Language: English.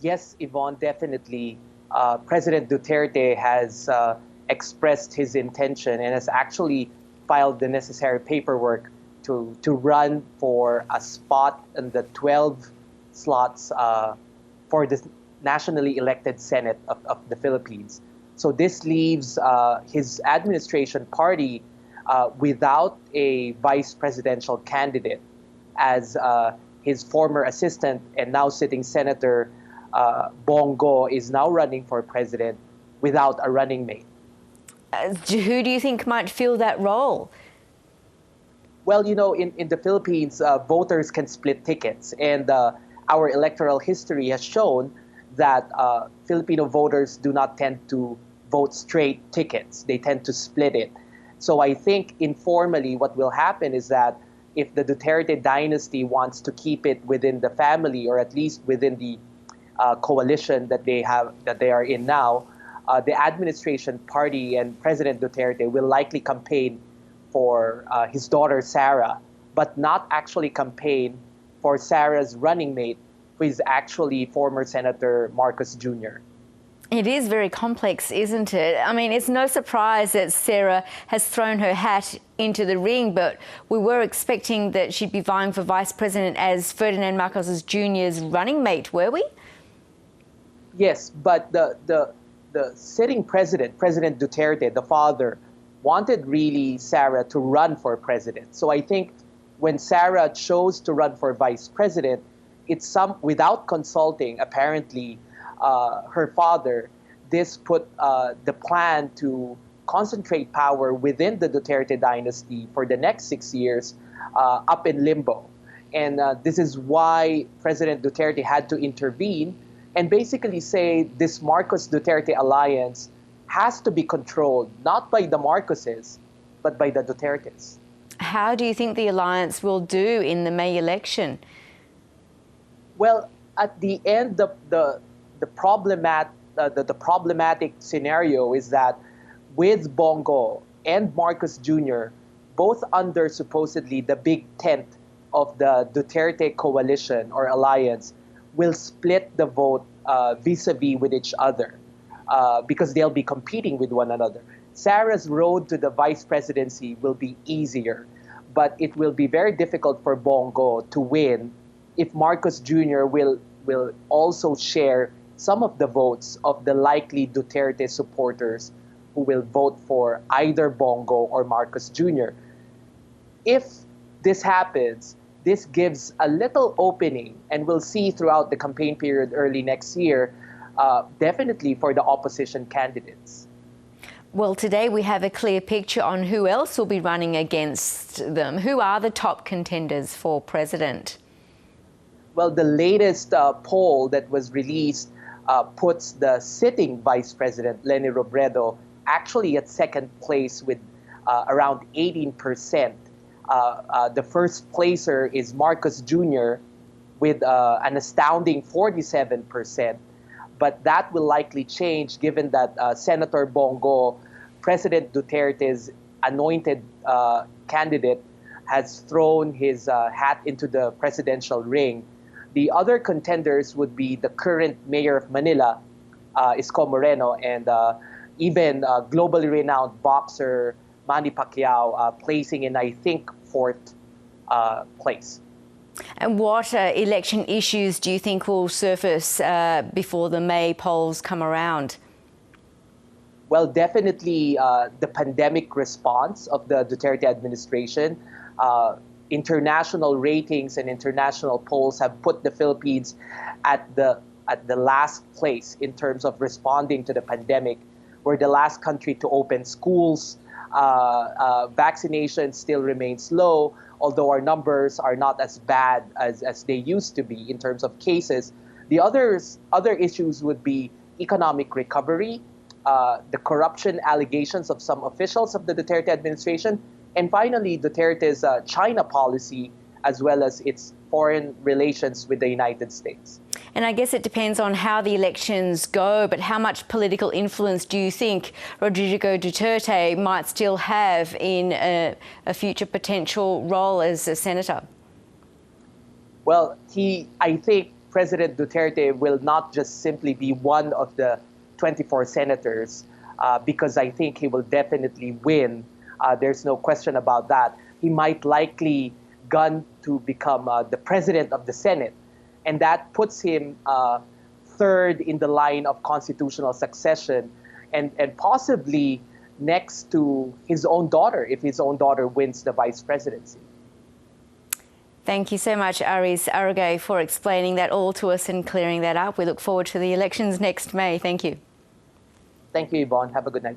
Yes, Yvonne, definitely. President Duterte has expressed his intention and has actually filed the necessary paperwork to run for a spot in the 12 slots for the nationally elected Senate of the Philippines. So this leaves his administration party without a vice presidential candidate, as his former assistant and now sitting senator Bongo is now running for president without a running mate. Who do you think might fill that role? Well, you know, in the Philippines, voters can split tickets, and our electoral history has shown that Filipino voters do not tend to vote straight tickets. They tend to split it. So I think informally what will happen is that if the Duterte dynasty wants to keep it within the family, or at least within the coalition that they are in now, the administration party and President Duterte will likely campaign for his daughter Sara, but not actually campaign for Sara's running mate, who is actually former Senator Marcos Jr. It is very complex, isn't it? I mean, it's no surprise that Sara has thrown her hat into the ring, but we were expecting that she'd be vying for vice president as Ferdinand Marcos Jr.'s running mate, were we? Yes, but the sitting president, President Duterte, the father, wanted really Sara to run for president. So I think when Sara chose to run for vice president, it's without consulting, apparently, her father. This put the plan to concentrate power within the Duterte dynasty for the next 6 years up in limbo. And this is why President Duterte had to intervene and basically say this Marcos Duterte alliance has to be controlled, not by the Marcoses, but by the Dutertes. How do you think the alliance will do in the May election? Well, at the end, the problematic scenario is that with Bongo and Marcos Jr., both under supposedly the big tent of the Duterte coalition or alliance, will split the vote vis-a-vis with each other because they'll be competing with one another. Sara's road to the vice presidency will be easier, but it will be very difficult for Bongo to win if Marcos Jr. will also share some of the votes of the likely Duterte supporters who will vote for either Bongo or Marcos Jr. If this happens, this gives a little opening, and we'll see throughout the campaign period early next year, definitely for the opposition candidates. Well, today we have a clear picture on who else will be running against them. Who are the top contenders for president? Well, the latest poll that was released puts the sitting vice president, Leni Robredo, actually at second place with around 18%. The first placer is Marcos Jr. with an astounding 47%. But that will likely change given that Senator Bongo, President Duterte's anointed candidate, has thrown his hat into the presidential ring. The other contenders would be the current mayor of Manila, Isko Moreno, and even globally renowned boxer Manny Pacquiao, placing in, I think, fourth place. And what election issues do you think will surface before the May polls come around? Well, definitely the pandemic response of the Duterte administration. International ratings and international polls have put the Philippines at the last place in terms of responding to the pandemic. We're the last country to open schools. Vaccination still remains low, although our numbers are not as bad as they used to be in terms of cases. The other issues would be economic recovery, the corruption allegations of some officials of the Duterte administration, and finally, Duterte's China policy, as well as its foreign relations with the United States. And I guess it depends on how the elections go, but how much political influence do you think Rodrigo Duterte might still have in a future potential role as a senator? Well, I think President Duterte will not just simply be one of the 24 senators, because I think he will definitely win. There's no question about that. He might likely gun to become the president of the Senate, and that puts him third in the line of constitutional succession, and possibly next to his own daughter, if his own daughter wins the vice presidency. Thank you so much, Aries Arugay, for explaining that all to us and clearing that up. We look forward to the elections next May. Thank you. Thank you, Yvonne. Have a good night.